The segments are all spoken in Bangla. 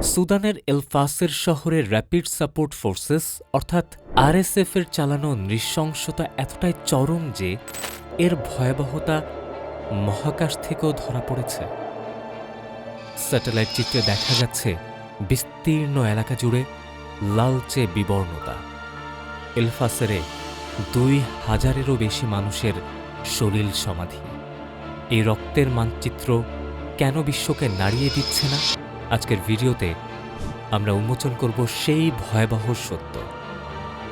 সুদানের এলফাসের শহরে র্যাপিড সাপোর্ট ফোর্সেস অর্থাৎ আরএসএফের চালানো নৃশংসতা এতটাই চরম যে এর ভয়াবহতা মহাকাশ থেকেও ধরা পড়েছে। স্যাটেলাইট চিত্রে দেখা যাচ্ছে বিস্তীর্ণ এলাকা জুড়ে লালচে বিবর্ণতা। এলফাসেরে ২,০০০-এরও বেশি মানুষের সলিল সমাধি। এই রক্তের মানচিত্র কেন বিশ্বকে নাড়িয়ে দিচ্ছে না? আজকের ভিডিওতে আমরা উন্মোচন করব সেই ভয়াবহ সত্য।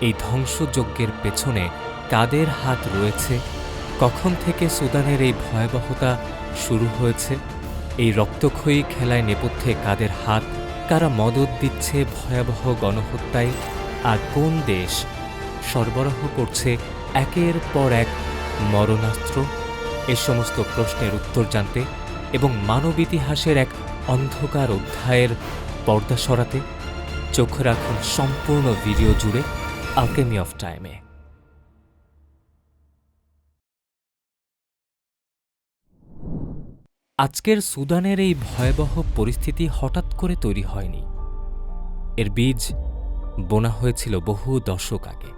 এই ধ্বংসযজ্ঞের পেছনে কাদের হাত রয়েছে, কখন থেকে সুদানের এই ভয়াবহতা শুরু হয়েছে, এই রক্তক্ষয়ী খেলায় নেপথ্যে কাদের হাত, কারা মদদ দিচ্ছে ভয়াবহ গণহত্যায়, আর কোন দেশ সরবরাহ করছে একের পর এক মরণাস্ত্র। এ সমস্ত প্রশ্নের উত্তর জানতে এবং মানব ইতিহাসের এক অন্ধকার অধ্যায়ের পর্দা সরাতে চোখ রাখুন সম্পূর্ণ ভিডিও জুড়ে আলকেমি অফ টাইমে। আজকের সুদানের এই ভয়াবহ পরিস্থিতি হঠাৎ করে তৈরি হয়নি। এর বীজ বোনা হয়েছিল বহু দশক আগে,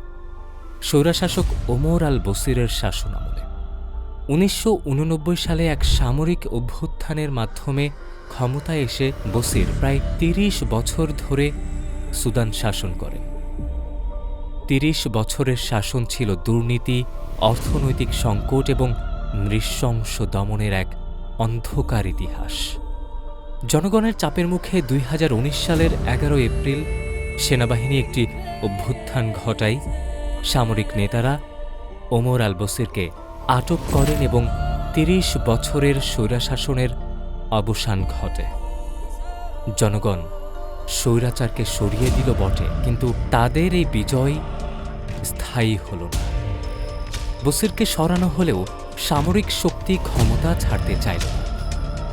স্বৈরশাসক ওমর আল বসিরের শাসনামলে। ১৯৮৯ সালে এক সামরিক অভ্যুত্থানের মাধ্যমে ক্ষমতায় এসে বসির প্রায় ৩০ বছর ধরে সুদান শাসন করেন। ৩০ বছরের শাসন ছিল দুর্নীতি, অর্থনৈতিক সংকট এবং নৃশংস দমনের এক অন্ধকার ইতিহাস। জনগণের চাপের মুখে ২০১৯ সালের ১১ এপ্রিল সেনাবাহিনী একটি অভ্যুত্থান ঘটায়। সামরিক নেতারা ওমর আল বসিরকে আটক করেন এবং ৩০ বছরের স্বৈরশাসনের অবসান ঘটে। জনগণ স্বৈরাচারকে সরিয়ে দিল বটে, কিন্তু তাদের এই বিজয় স্থায়ী হল না। বসিরকে সরানো হলেও সামরিক শক্তি ক্ষমতা ছাড়তে চাইল না।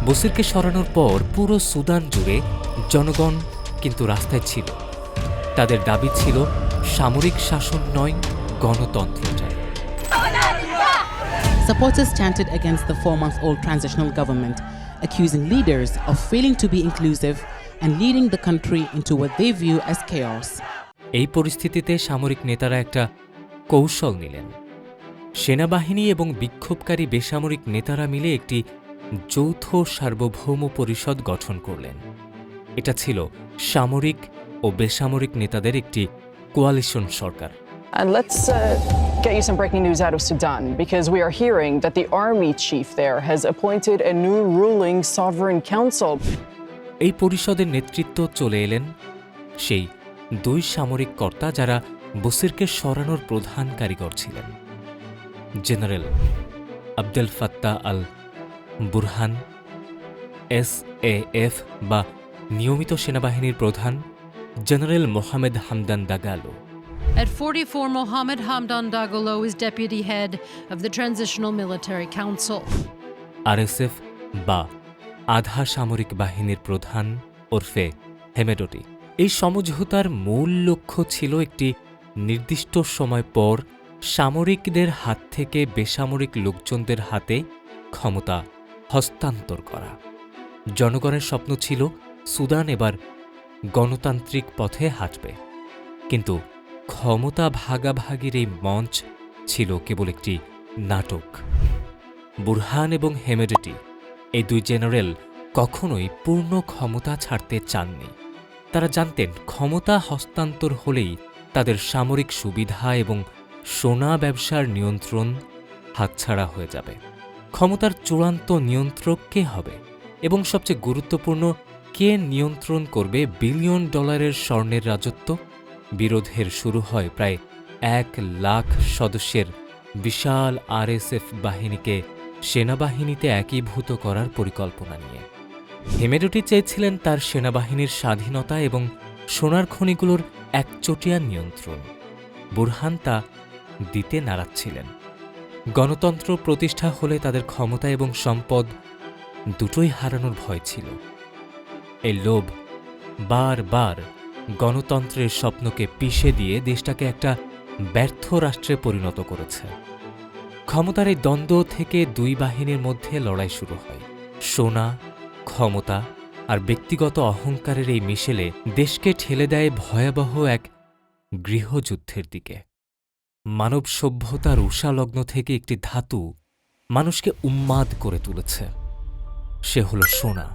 বসিরকে সরানোর পর পুরো সুদান জুড়ে জনগণ কিন্তু রাস্তায় ছিল। তাদের দাবি ছিল সামরিক শাসন নয়, গণতন্ত্র চাই। Supporters chanted against the 4-month-old transitional government, accusing leaders of failing to be inclusive and leading the country into what they view as chaos. এই পরিস্থিতিতে সামরিক নেতারা একটা কৌশল নিলেন। সেনাবাহিনী এবং বিক্ষোভকারী বেসামরিক নেতারা মিলে একটি যৌথ সার্বভৌম পরিষদ গঠন করলেন। এটা ছিল সামরিক ও বেসামরিক নেতাদের একটি coalition Sarkar. And let's get you some breaking news out of Sudan, because we are hearing that the army chief there has appointed a new ruling sovereign council. এই পরিষদের নেতৃত্ব চলে এলেন সেই ২ সামরিক কর্তা যারা বসিরকে সরানোর প্রধান কারিগর ছিলেন। General Abdel Fattah al Burhan, SAF বা নিয়মিত সেনাবাহিনীর প্রধান general Mohamed Hamdan Dagalo. At 44, Mohammed Hamdan Dagalo is deputy head of the Transitional Military Council. RSF বা আধা সামরিক বাহিনীর প্রধান ওরফে হেমেডটি। এই সমঝোতার মূল লক্ষ্য ছিল একটি নির্দিষ্ট সময় পর সামরিকদের হাত থেকে বেসামরিক লোকজনদের হাতে ক্ষমতা হস্তান্তর করা। জনগণের স্বপ্ন ছিল সুদান এবার গণতান্ত্রিক পথে হাঁটবে, কিন্তু ক্ষমতা ভাগাভাগির এই মঞ্চ ছিল কেবল একটি নাটক। বুরহান এবং হেমেডটি এই ২ জেনারেল কখনোই পূর্ণ ক্ষমতা ছাড়তে চাননি। তারা জানতেন ক্ষমতা হস্তান্তর হলেই তাদের সামরিক সুবিধা এবং সোনা ব্যবসার নিয়ন্ত্রণ হাতছাড়া হয়ে যাবে। ক্ষমতার চূড়ান্ত নিয়ন্ত্রক কে হবে এবং সবচেয়ে গুরুত্বপূর্ণ, কে নিয়ন্ত্রণ করবে $বিলিয়ন স্বর্ণের রাজত্ব? বিরোধের শুরু হয় প্রায় ১ লাখ সদস্যের বিশাল RSF বাহিনীকে সেনাবাহিনীতে একীভূত করার পরিকল্পনা নিয়ে। হেমেডটি চেয়েছিলেন তার সেনাবাহিনীর স্বাধীনতা এবং সোনার খনিগুলোর একচটিয়া নিয়ন্ত্রণ। বুরহান তা দিতে নারাজ ছিলেন। গণতন্ত্র প্রতিষ্ঠা হলে তাদের ক্ষমতা এবং সম্পদ দুটোই হারানোর ভয় ছিল। এই লোভ বারবার গণতন্ত্রের স্বপ্নকে পিষে দিয়ে দেশটাকে একটা ব্যর্থ রাষ্ট্রে পরিণত করেছে। ক্ষমতার এই দ্বন্দ্ব থেকে ২ বাহিনীর মধ্যে লড়াই শুরু হয়। সোনা, ক্ষমতা আর ব্যক্তিগত অহংকারের এই মিশেলে দেশকে ঠেলে দেয় ভয়াবহ এক গৃহযুদ্ধের দিকে। মানব সভ্যতার উষালগ্ন থেকে একটি ধাতু মানুষকে উন্মাদ করে তুলেছে, সে হল সোনা।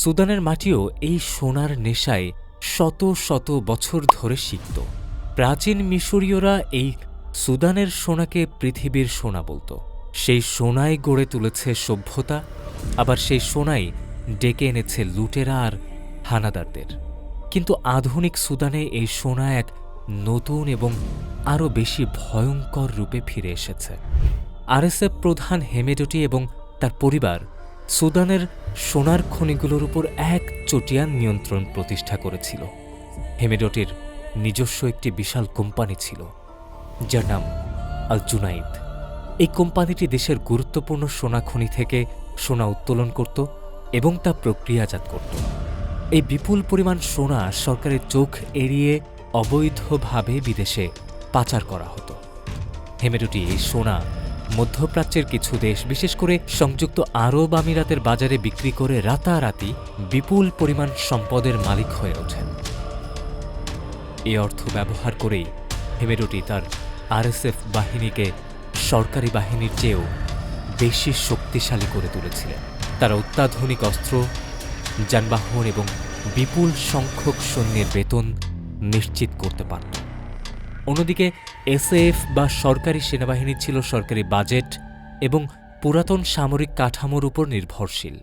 সুদানের মাটিও এই সোনার নেশায় শত শত বছর ধরে শিখত। প্রাচীন মিশরীয়রা এই সুদানের সোনাকে পৃথিবীর সোনা বলত। সেই সোনায় গড়ে তুলেছে সভ্যতা, আবার সেই সোনাই ডেকে এনেছে লুটেরা আর হানাদারদের। কিন্তু আধুনিক সুদানে এই সোনা এক নতুন এবং আরও বেশি ভয়ঙ্কর রূপে ফিরে এসেছে। আরএসএফ প্রধান হেমেডোটি এবং তার পরিবার সুদানের সোনার খনিগুলোর উপর একচটিয়া নিয়ন্ত্রণ প্রতিষ্ঠা করেছিল। হেমেডোটির নিজস্ব একটি বিশাল কোম্পানি ছিল, যার নাম আল জুনাইদ। এই কোম্পানিটি দেশের গুরুত্বপূর্ণ সোনা খনি থেকে সোনা উত্তোলন করত এবং তা প্রক্রিয়াজাত করত। এই বিপুল পরিমাণ সোনা সরকারের চোখ এড়িয়ে অবৈধভাবে বিদেশে পাচার করা হতো। হেমেডোটি এই সোনা মধ্যপ্রাচ্যের কিছু দেশ, বিশেষ করে সংযুক্ত আরব আমিরাতের বাজারে বিক্রি করে রাতারাতি বিপুল পরিমাণ সম্পদের মালিক হয়ে ওঠেন। এই অর্থ ব্যবহার করেই হেমেডোটি তার আরএসএফ বাহিনীকে সরকারি বাহিনীর চেয়েও বেশি শক্তিশালী করে তুলেছিলেন। তারা অত্যাধুনিক অস্ত্র, যানবাহন এবং বিপুল সংখ্যক সৈন্যের বেতন নিশ্চিত করতে পারত। অন্যদিকে এসএএফ বা সরকারি সেনাবাহিনী ছিল সরকারি বাজেট এবং পুরাতন সামরিক কাঠামোর উপর নির্ভরশীল।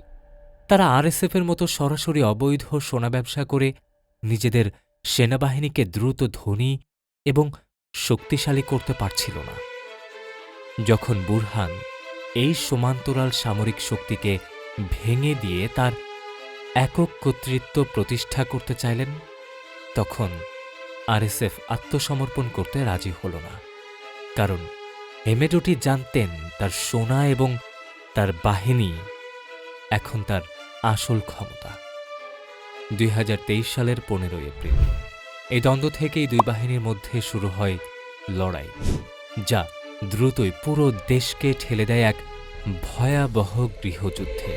তারা আরএসএফের মতো সরাসরি অবৈধ সোনা ব্যবসা করে নিজেদের সেনাবাহিনীকে দ্রুত ধনী এবং শক্তিশালী করতে পারছিল না। যখন বুরহান এই সমান্তরাল সামরিক শক্তিকে ভেঙে দিয়ে তার একক কর্তৃত্ব প্রতিষ্ঠা করতে চাইলেন, তখন আরএসএফ আত্মসমর্পণ করতে রাজি হল না। কারণ হেমেডোটি জানতেন তার সোনা এবং তার বাহিনী এখন তার আসল ক্ষমতা। 2023 সালের 15 এপ্রিল এই দ্বন্দ্ব থেকেই দুই বাহিনীর মধ্যে শুরু হয় লড়াই, যা দ্রুতই পুরো দেশকে ঠেলে দেয় এক ভয়াবহ গৃহযুদ্ধে।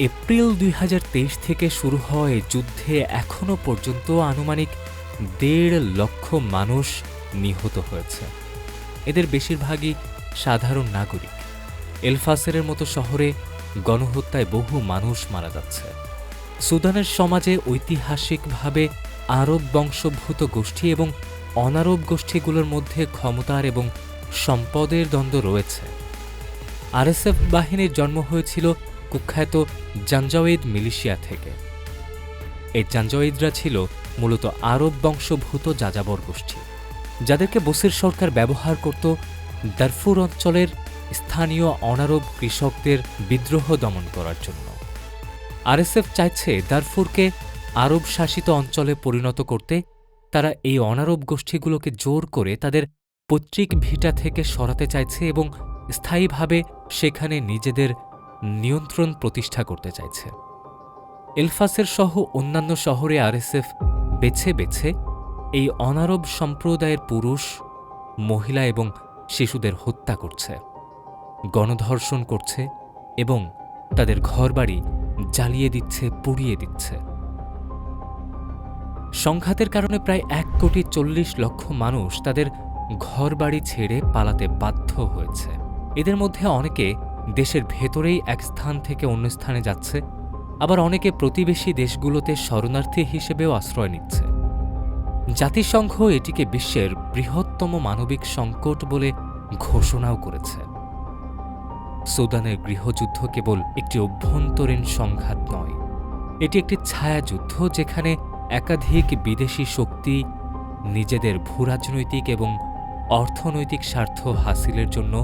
এপ্রিল 2023 থেকে শুরু হয় যুদ্ধে এখনও পর্যন্ত আনুমানিক 1.5 লক্ষ মানুষ নিহত হয়েছে। এদের বেশিরভাগই সাধারণ নাগরিক। এলফাসেরের মতো শহরে গণহত্যায় বহু মানুষ মারা যাচ্ছে। সুদানের সমাজে ঐতিহাসিকভাবে আরব বংশোদ্ভূত গোষ্ঠী এবং অনারব গোষ্ঠীগুলোর মধ্যে ক্ষমতার এবং সম্পদের দ্বন্দ্ব রয়েছে। আরএসএফ বাহিনীর জন্ম হয়েছিল কুখ্যাত জাঞ্জাওয়েদ মিলিশিয়া থেকে। এই জাঞ্জাওয়েদরা ছিল মূলত আরব বংশোদ্ভূত যাযাবর গোষ্ঠী, যাদেরকে বসির সরকার ব্যবহার করত দারফুর অঞ্চলের স্থানীয় অনারব কৃষকদের বিদ্রোহ দমন করার জন্য। আরএসএফ চাইছে দারফুরকে আরব শাসিত অঞ্চলে পরিণত করতে। তারা এই অনারব গোষ্ঠীগুলোকে জোর করে তাদের পৈতৃক ভিটা থেকে সরাতে চাইছে এবং স্থায়ীভাবে সেখানে নিজেদের নিয়ন্ত্রণ প্রতিষ্ঠা করতে চাইছে। এলফাসের সহ অন্যান্য শহরে আরএসএফ বেছে বেছে এই অনারব সম্প্রদায়ের পুরুষ, মহিলা এবং শিশুদের হত্যা করছে, গণধর্ষণ করছে এবং তাদের ঘরবাড়ি জ্বালিয়ে দিচ্ছে, পুড়িয়ে দিচ্ছে। সংঘাতের কারণে প্রায় 1,40,00,000 মানুষ তাদের ঘরবাড়ি ছেড়ে পালাতে বাধ্য হয়েছে। এদের মধ্যে অনেকে দেশের ভেতরেই এক স্থান থেকে অন্য স্থানে যাচ্ছে, আবার অনেকে প্রতিবেশী দেশগুলোতে শরণার্থী হিসেবেও আশ্রয় নিচ্ছে। জাতিসংঘ এটিকে বিশ্বের বৃহত্তম মানবিক সংকট বলে ঘোষণাও করেছে। সুদানের গৃহযুদ্ধ কেবল একটি অভ্যন্তরীণ সংঘাত নয়, এটি একটি ছায়াযুদ্ধ যেখানে একাধিক বিদেশি শক্তি নিজেদের ভূরাজনৈতিক এবং অর্থনৈতিক স্বার্থ হাসিলের জন্য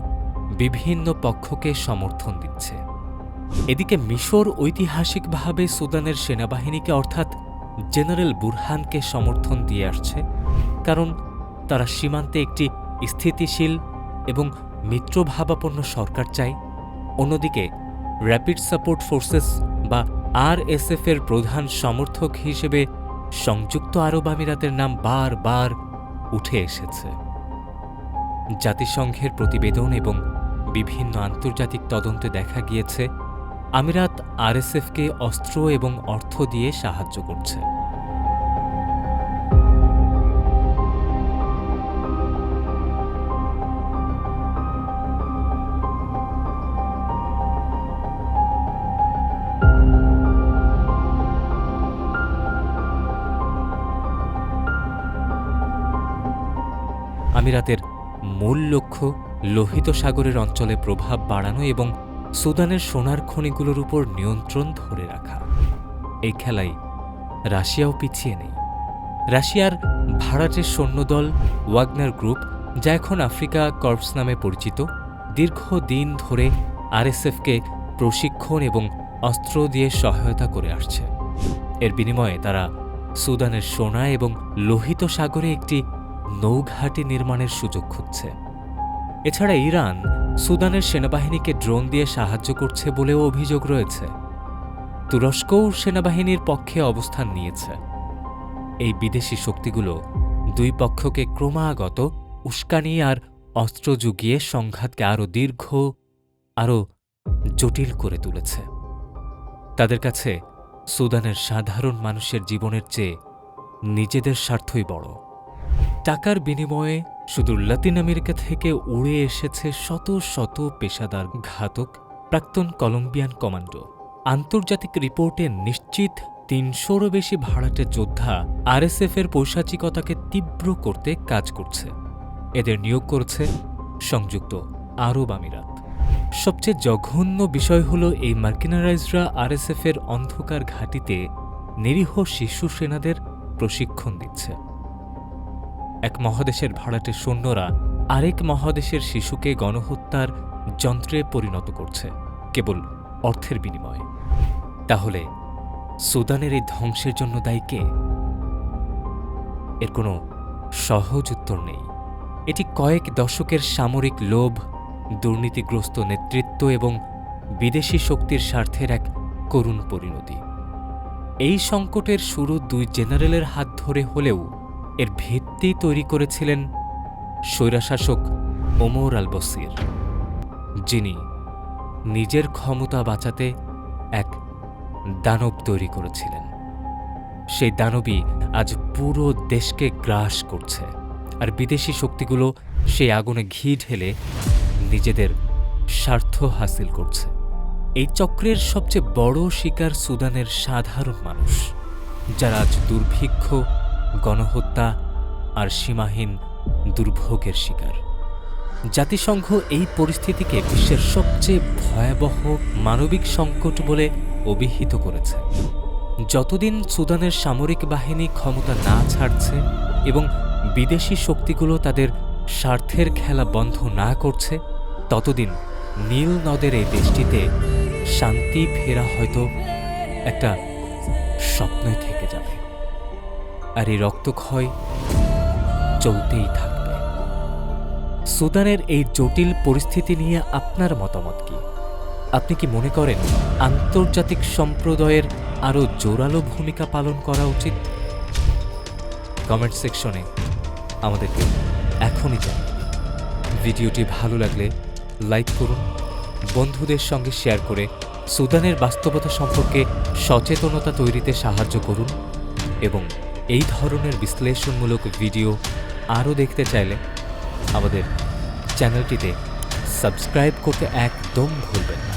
বিভিন্ন পক্ষকে সমর্থন দিচ্ছে। এদিকে মিশর ঐতিহাসিকভাবে সুদানের সেনাবাহিনীকে অর্থাৎ জেনারেল বুরহানকে সমর্থন দিয়ে আসছে, কারণ তারা সীমান্তে একটি স্থিতিশীল এবং মিত্রভাবাপন্ন সরকার চায়। অন্যদিকে র্যাপিড সাপোর্ট ফোর্সেস বা আরএসএফের প্রধান সমর্থক হিসেবে সংযুক্ত আরব আমিরাতের নাম বারবার উঠে এসেছে। জাতিসংঘের প্রতিবেদন এবং বিভিন্ন আন্তর্জাতিক তদন্তে দেখা গিয়েছে আমিরাত আরএসএফকে অস্ত্র এবং অর্থ দিয়ে সাহায্য করছে। আমিরাতের মূল লক্ষ্য লোহিত সাগরের অঞ্চলে প্রভাব বাড়ানো এবং সুদানের সোনার খনিগুলোর উপর নিয়ন্ত্রণ ধরে রাখা। এই খেলায় রাশিয়াও পিছিয়ে নেই। রাশিয়ার ভাড়াটে সৈন্যদল ওয়াগনার গ্রুপ, যা এখন আফ্রিকা কর্পস নামে পরিচিত, দীর্ঘদিন ধরে আরএসএফকে প্রশিক্ষণ এবং অস্ত্র দিয়ে সহায়তা করে আসছে। এর বিনিময়ে তারা সুদানের সোনা এবং লোহিত সাগরে একটি নৌঘাঁটি নির্মাণের সুযোগ খুঁজছে। এছাড়া ইরান সুদানের সেনাবাহিনীকে ড্রোন দিয়ে সাহায্য করছে বলেও অভিযোগ রয়েছে। তুরস্কও সেনাবাহিনীর পক্ষে অবস্থান নিয়েছে। এই বিদেশি শক্তিগুলো দুই পক্ষকে ক্রমাগত উস্কানি আর অস্ত্র জুগিয়ে সংঘাতকে আরও দীর্ঘ, আরও জটিল করে তুলেছে। তাদের কাছে সুদানের সাধারণ মানুষের জীবনের চেয়ে নিজেদের স্বার্থই বড়। টাকার বিনিময়ে শুধু লাতিন আমেরিকা থেকে উড়ে এসেছে শত শত পেশাদার ঘাতক প্রাক্তন কলম্বিয়ান কমান্ডো। আন্তর্জাতিক রিপোর্টে নিশ্চিত ৩০০রও বেশি ভাড়াটে যোদ্ধা আরএসএফের পৈশাচিকতাকে তীব্র করতে কাজ করছে। এদের নিয়োগ করছে সংযুক্ত আরব আমিরাত। সবচেয়ে জঘন্য বিষয় হল এই মার্কিনারাইজরা আরএসএফের অন্ধকার ঘাঁটিতে নিরীহ শিশু সেনাদের প্রশিক্ষণ দিচ্ছে। এক মহাদেশের ভাড়াটে সৈন্যরা আরেক মহাদেশের শিশুকে গণহত্যার যন্ত্রে পরিণত করছে কেবল অর্থের বিনিময়ে। তাহলে সুদানের এই ধ্বংসের জন্য দায়ী কে? এর কোনো সহজ উত্তর নেই। এটি কয়েক দশকের সামরিক লোভ, দুর্নীতিগ্রস্ত নেতৃত্ব এবং বিদেশি শক্তির স্বার্থের এক করুণ পরিণতি। এই সংকটের শুরু দুই জেনারেলের হাত ধরে হলেও এর ভিত্তি তৈরি করেছিলেন স্বৈরশাসক ওমর আল বসির, যিনি নিজের ক্ষমতা বাঁচাতে এক দানব তৈরি করেছিলেন। সেই দানবই আজ পুরো দেশকে গ্রাস করছে, আর বিদেশি শক্তিগুলো সেই আগুনে ঘি ঢেলে নিজেদের স্বার্থ হাসিল করছে। এই চক্রের সবচেয়ে বড় শিকার সুদানের সাধারণ মানুষ, যারা আজ দুর্ভিক্ষ, গণহত্যা আর সীমাহীন দুর্ভোগের শিকার। জাতিসংঘ এই পরিস্থিতিকে বিশ্বের সবচেয়ে ভয়াবহ মানবিক সংকট বলে অভিহিত করেছে। যতদিন সুদানের সামরিক বাহিনী ক্ষমতা না ছাড়ছে এবং বিদেশি শক্তিগুলো তাদের স্বার্থের খেলা বন্ধ না করছে, ততদিন নীল নদের এই দেশটিতে শান্তি ফেরা হয়তো একটা স্বপ্নই থেকে যাবে। আর এই রক্তক্ষয় চলতেই থাকবে। সুদানের এই জটিল পরিস্থিতি নিয়ে আপনার মতামত কি? আপনি কি মনে করেন আন্তর্জাতিক সম্প্রদায়ের আরও জোরালো ভূমিকা পালন করা উচিত? কমেন্ট সেকশনে আমাদেরকে এখনই জানান। ভিডিওটি ভালো লাগলে লাইক করুন, বন্ধুদের সঙ্গে শেয়ার করে সুদানের বাস্তবতা সম্পর্কে সচেতনতা তৈরিতে সাহায্য করুন এবং এই ধরনের বিশ্লেষণমূলক ভিডিও আরও দেখতে চাইলে আমাদের চ্যানেলটিতে সাবস্ক্রাইব করতে একদম ভুলবেন না।